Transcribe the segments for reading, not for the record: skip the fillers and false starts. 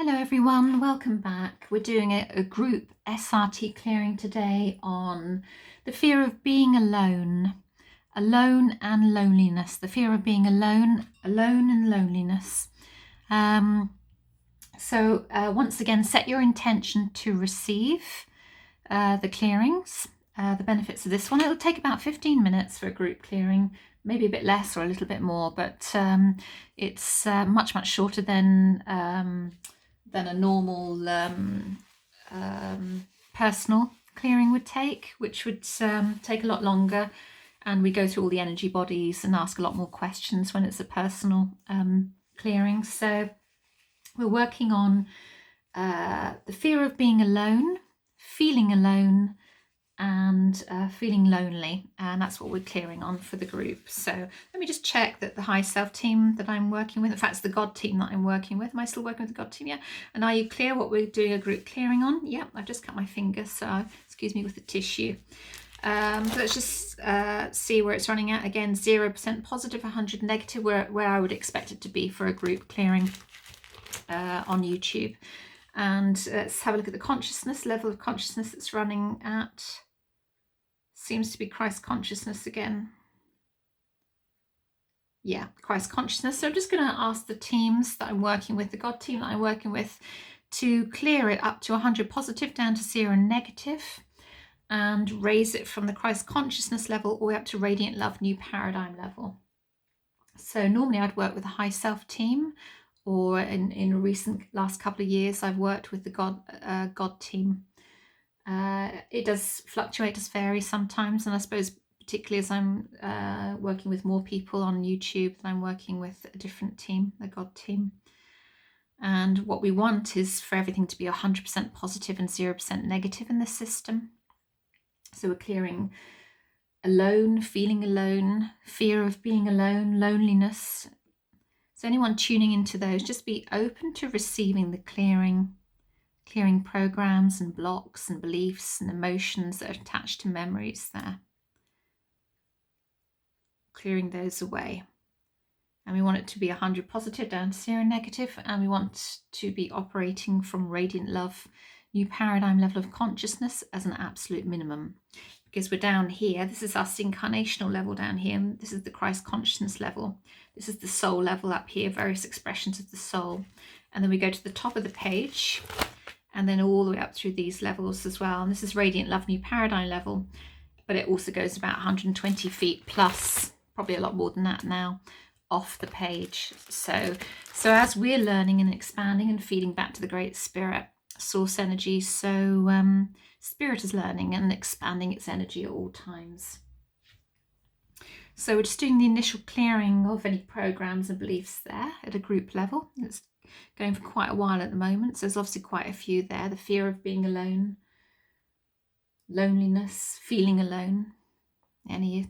Hello everyone, welcome back. We're doing a group SRT clearing today on the fear of being alone and loneliness, the fear of being alone and loneliness. Once again, set your intention to receive the clearings, the benefits of this one. It'll take about 15 minutes for a group clearing, maybe a bit less or a little bit more, but it's much shorter than a normal personal clearing would take, which would take a lot longer, and we go through all the energy bodies and ask a lot more questions when it's a personal clearing. So we're working on the fear of being alone, feeling alone, and feeling lonely, and that's what we're clearing on for the group. So let me just check that the high self team that I'm working with, in fact it's the God team that I'm working with. Am I still working with the God team? Yeah. And are you clear what we're doing a group clearing on? Yeah, I've just cut my finger, so excuse me with the tissue. Let's just see where it's running at. Again, 0% positive, 100 negative, where I would expect it to be for a group clearing on YouTube. And let's have a look at the consciousness, level of consciousness that's running at. Seems to be Christ consciousness again. Yeah, Christ consciousness. So I'm just going to ask the teams that I'm working with, the God team that I'm working with, to clear it up to 100 positive down to 0 negative, and raise it from the Christ consciousness level all the way up to radiant love, new paradigm level. So normally I'd work with a high self team, or in a recent last couple of years I've worked with the God team. It does fluctuate, does vary sometimes, and I suppose particularly as I'm working with more people on YouTube, that I'm working with a different team, the God team. And what we want is for everything to be 100% positive and 0% negative in the system. So we're clearing alone, feeling alone, fear of being alone, loneliness. So anyone tuning into those, just be open to receiving the clearing programs and blocks and beliefs and emotions that are attached to memories there. Clearing those away. And we want it to be 100 positive down to 0 negative, and we want to be operating from radiant love, new paradigm level of consciousness as an absolute minimum. Because we're down here, this is our incarnational level down here, and this is the Christ consciousness level. This is the soul level up here, various expressions of the soul. And then we go to the top of the page, and then all the way up through these levels as well. And this is radiant love, new paradigm level, but it also goes about 120 feet plus, probably a lot more than that now, off the page. So as we're learning and expanding and feeding back to the great spirit source energy, so spirit is learning and expanding its energy at all times. So we're just doing the initial clearing of any programs and beliefs there at a group level. It's going for quite a while at the moment, so there's obviously quite a few there. The fear of being alone, loneliness, feeling alone, any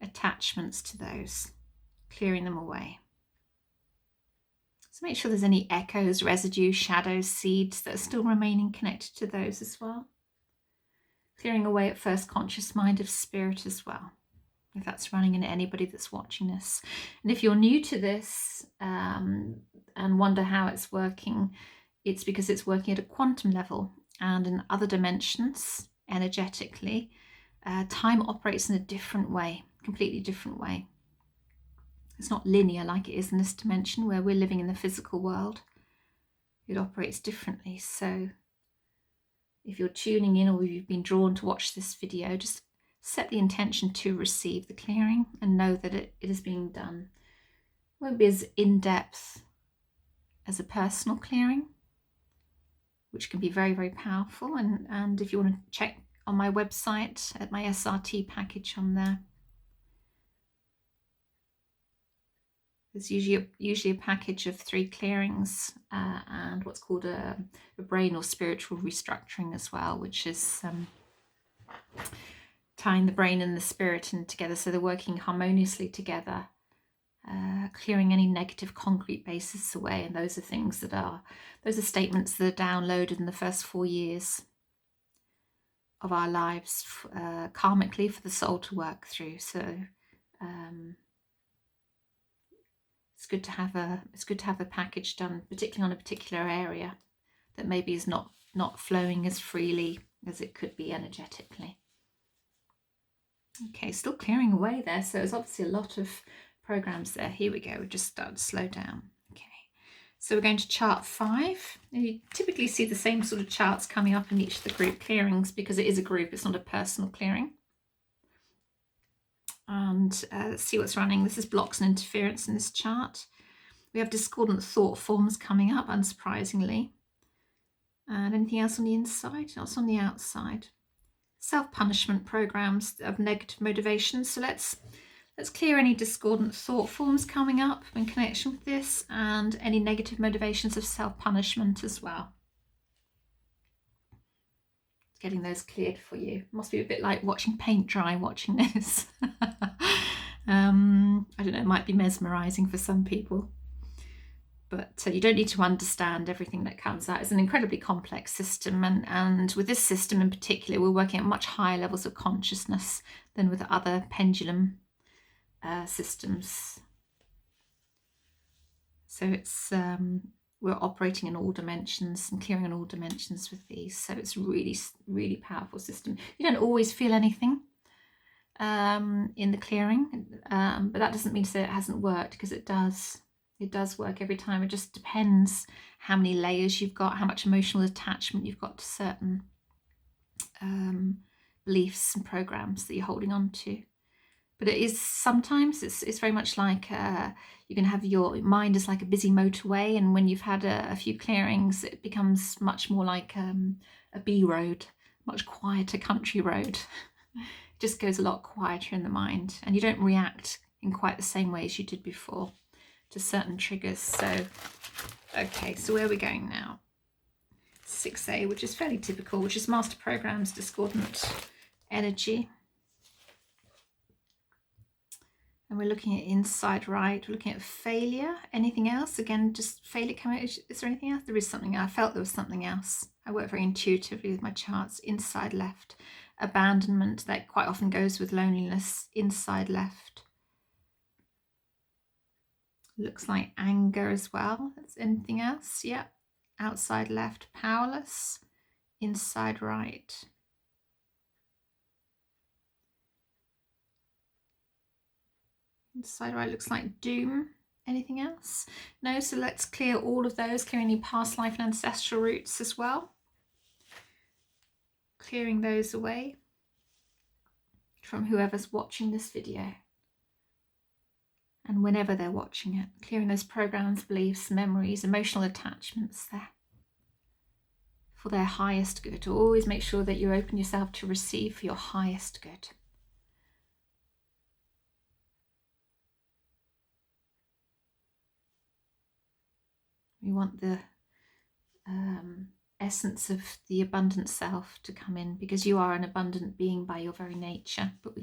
attachments to those, clearing them away. So make sure there's any echoes, residue, shadows, seeds that are still remaining connected to those as well. Clearing away at first conscious mind of spirit as well, if that's running in anybody that's watching this. And if you're new to this and wonder how it's working, it's because it's working at a quantum level, and in other dimensions, energetically, time operates in a different way, completely different way. It's not linear like it is in this dimension where we're living in the physical world. It operates differently. So if you're tuning in or you've been drawn to watch this video, just set the intention to receive the clearing and know that it is being done. It won't be as in-depth as a personal clearing, which can be very, very powerful. And if you want to check on my website at my SRT package on there, there's usually a package of 3 clearings and what's called a brain or spiritual restructuring as well, which is tying the brain and the spirit in together so they're working harmoniously together, clearing any negative concrete basis away. And those are statements that are downloaded in the first 4 years of our lives karmically for the soul to work through. So it's good to have a package done, particularly on a particular area that maybe is not flowing as freely as it could be energetically. Okay, still clearing away there, so there's obviously a lot of programs there. Here we go, we've just started to slow down. Okay, so we're going to chart 5. You typically see the same sort of charts coming up in each of the group clearings because it is a group, it's not a personal clearing. And let's see what's running. This is blocks and interference in this chart. We have discordant thought forms coming up, unsurprisingly. And anything else on the inside? What's on the outside? Self-punishment programs of negative motivation. So let's clear any discordant thought forms coming up in connection with this, and any negative motivations of self-punishment as well. Getting those cleared for you. Must be a bit like watching paint dry, watching this. I don't know, it might be mesmerizing for some people. But you don't need to understand everything that comes out. It's an incredibly complex system, and with this system in particular, we're working at much higher levels of consciousness than with other pendulum systems. So it's we're operating in all dimensions and clearing in all dimensions with these. So it's really, really powerful system. You don't always feel anything in the clearing, but that doesn't mean to say it hasn't worked, because it does. It does work every time. It just depends how many layers you've got, how much emotional attachment you've got to certain beliefs and programs that you're holding on to. But it is sometimes, it's very much like you can have your mind as like a busy motorway, and when you've had a few clearings, it becomes much more like a B road, much quieter country road. It just goes a lot quieter in the mind, and you don't react in quite the same way as you did before to certain triggers. So okay, so where are we going now? 6A, which is fairly typical, which is master programs, discordant energy. And we're looking at inside right, we're looking at failure. Anything else? Again, just failure coming out. Is there anything else? There is something. I felt there was something else. I work very intuitively with my charts. Inside left, abandonment, that quite often goes with loneliness. Inside left. Looks like anger as well. That's anything else? Yeah. Outside left, powerless. Inside right. Inside right looks like doom. Anything else? No, so let's clear all of those, clear any past life and ancestral roots as well. Clearing those away from whoever's watching this video. And whenever they're watching it, clearing those programs, beliefs, memories, emotional attachments there for their highest good. Always make sure that you open yourself to receive for your highest good. We want the essence of the abundant self to come in, because you are an abundant being by your very nature. But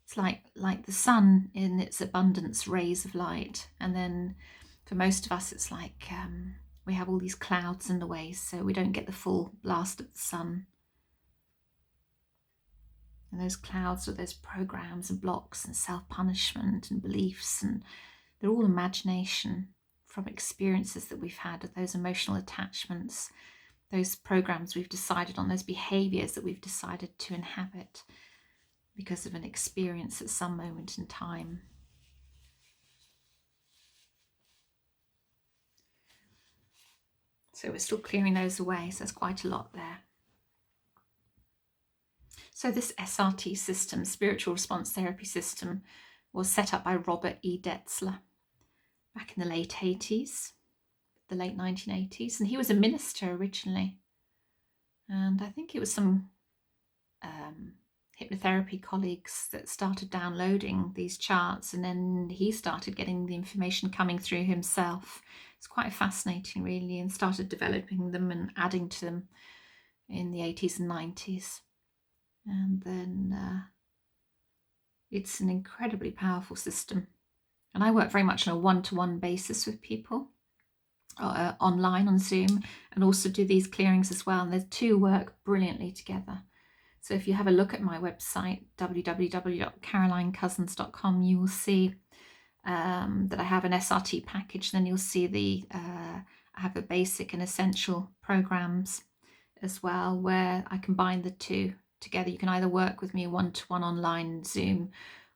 it's like the sun in its abundance, rays of light, and then for most of us it's like we have all these clouds in the way, so we don't get the full blast of the sun. And those clouds are those programs and blocks and self-punishment and beliefs, and they're all imagination from experiences that we've had, of those emotional attachments, those programs we've decided on, those behaviors that we've decided to inhabit because of an experience at some moment in time. So we're still clearing those away, so there's quite a lot there. So this SRT system, Spiritual Response Therapy System, was set up by Robert E. Detzler back in the late 80s, the late 1980s, and he was a minister originally. And I think it was some hypnotherapy colleagues that started downloading these charts, and then he started getting the information coming through himself. It's quite fascinating, really, and started developing them and adding to them in the 80s and 90s. And then it's an incredibly powerful system. And I work very much on a one-to-one basis with people online on Zoom, and also do these clearings as well. And the two work brilliantly together. So if you have a look at my website, www.carolinecousins.com, you will see that I have an SRT package. Then you'll see I have a basic and essential programs as well, where I combine the two together. You can either work with me one-to-one online Zoom,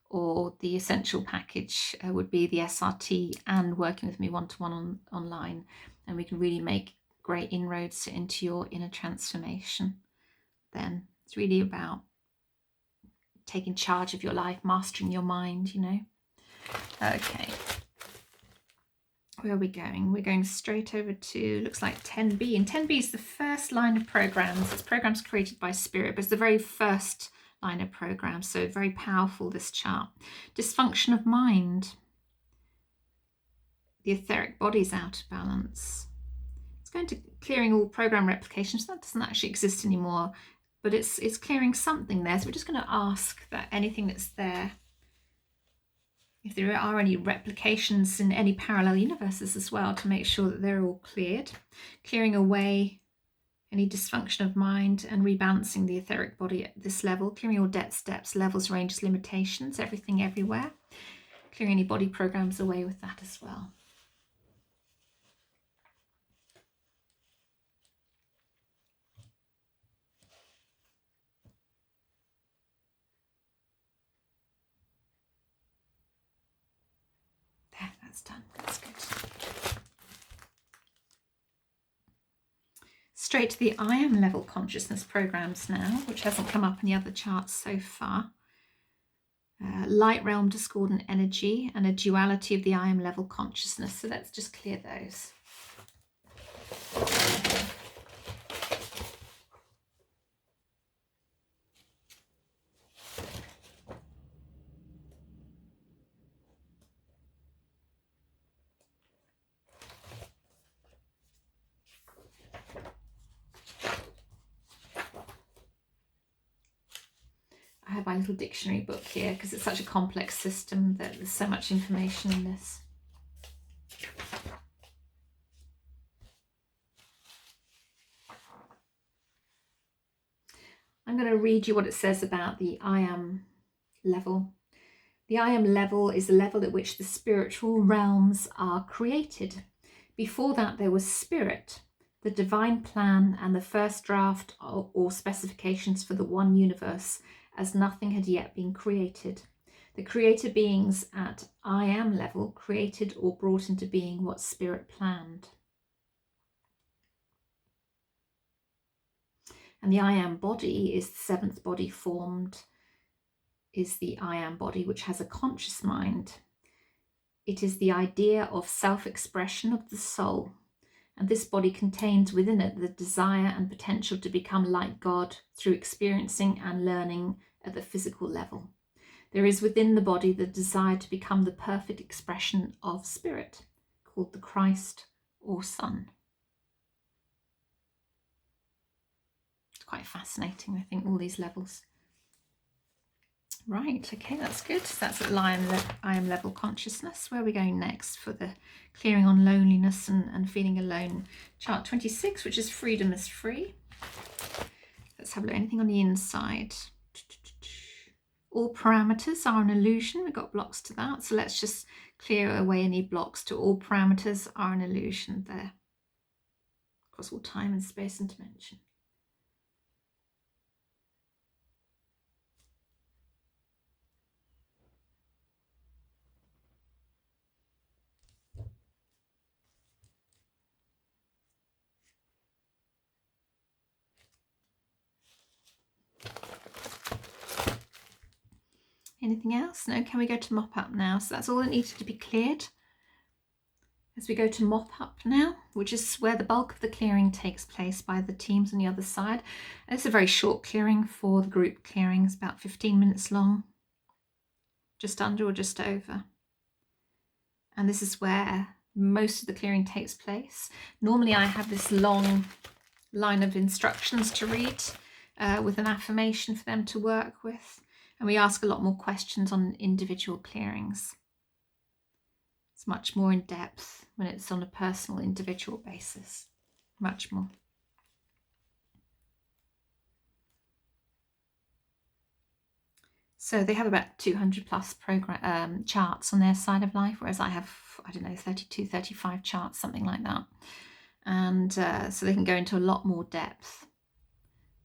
or the essential package would be the SRT and working with me one-to-one online, and we can really make great inroads into your inner transformation. Then it's really about taking charge of your life, mastering your mind, you know. Okay, where are we going? We're going straight over to, looks like 10B, and 10B is the first line of programs. It's programs created by Spirit, but it's the very first line of programs, so very powerful, this chart. Dysfunction of mind. The etheric body's out of balance. It's going to clearing all program replications. That doesn't actually exist anymore, but it's clearing something there. So we're just going to ask that anything that's there, if there are any replications in any parallel universes as well, to make sure that they're all cleared. Clearing away any dysfunction of mind and rebalancing the etheric body at this level. Clearing all depths, levels, ranges, limitations, everything, everywhere. Clearing any body programs away with that as well. There, that's done. That's good. Straight to the I am level consciousness programs now, which hasn't come up in the other charts so far. Light realm discordant energy and a duality of the I am level consciousness. So let's just clear those. I have my little dictionary book here because it's such a complex system that there's so much information in this. I'm going to read you what it says about the I am level. The I am level is the level at which the spiritual realms are created. Before that, there was spirit, the divine plan, and the first draft or specifications for the one universe, as nothing had yet been created. The creator beings at I am level created or brought into being what spirit planned. And the I am body is the seventh body formed, is the I am body, which has a conscious mind. It is the idea of self-expression of the soul. And this body contains within it the desire and potential to become like God through experiencing and learning at the physical level. There is within the body the desire to become the perfect expression of spirit, called the Christ or Son. It's quite fascinating, I think, all these levels. Right, okay, that's good. That's at I am level consciousness. Where are we going next for the clearing on loneliness and feeling alone? Chart 26, which is freedom is free. Let's have a look. Anything on the inside? All parameters are an illusion. We've got blocks to that. So let's just clear away any blocks to all parameters are an illusion there. Across all time and space and dimension. Anything else? No, can we go to mop-up now? So that's all that needed to be cleared. As we go to mop-up now, which is where the bulk of the clearing takes place by the teams on the other side. And it's a very short clearing for the group clearing. It's about 15 minutes long, just under or just over. And this is where most of the clearing takes place. Normally I have this long line of instructions to read with an affirmation for them to work with. And we ask a lot more questions on individual clearings. It's much more in depth when it's on a personal, individual basis. Much more. So they have about 200 plus program charts on their side of life, whereas I have, I don't know, 32, 35 charts, something like that. And so they can go into a lot more depth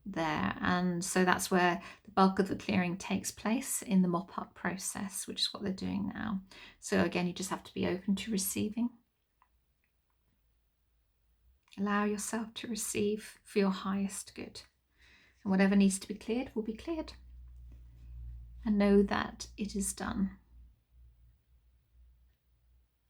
there. And so that's where the bulk of the clearing takes place, in the mop-up process, which is what they're doing now. So again, you just have to be open to receiving. Allow yourself to receive for your highest good. And whatever needs to be cleared will be cleared. And know that it is done.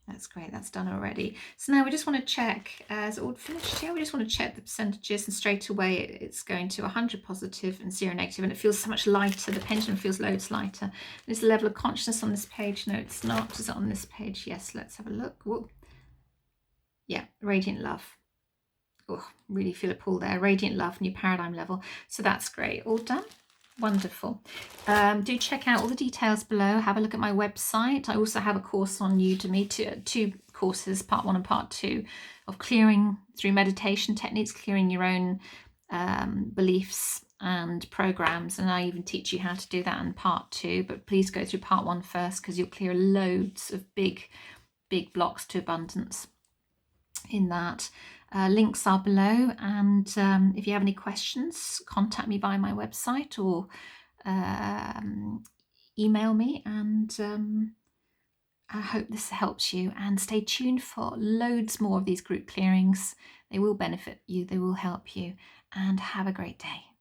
That's great, that's done already. So now we just want to check, is it all finished here? We just want to check the percentages, and straight away it's going to 100 positive and 0 negative, and it feels so much lighter. The pendulum feels loads lighter. There's a level of consciousness on this page. No, it's not. Is it on this page? Yes, let's have a look. Whoa. Yeah, radiant love. Oh, really feel a pull there. Radiant love, new paradigm level. So that's great. All done. Wonderful. Do check out all the details below. Have a look at my website. I also have a course on Udemy, two courses, part 1 and part 2, of clearing through meditation techniques, clearing your own beliefs and programs. And I even teach you how to do that in part 2. But please go through part 1 first, because you'll clear loads of big blocks to abundance in that. Links are below, and if you have any questions, contact me via my website or email me, and I hope this helps you. And stay tuned for loads more of these group clearings. They will benefit you, they will help you, and have a great day.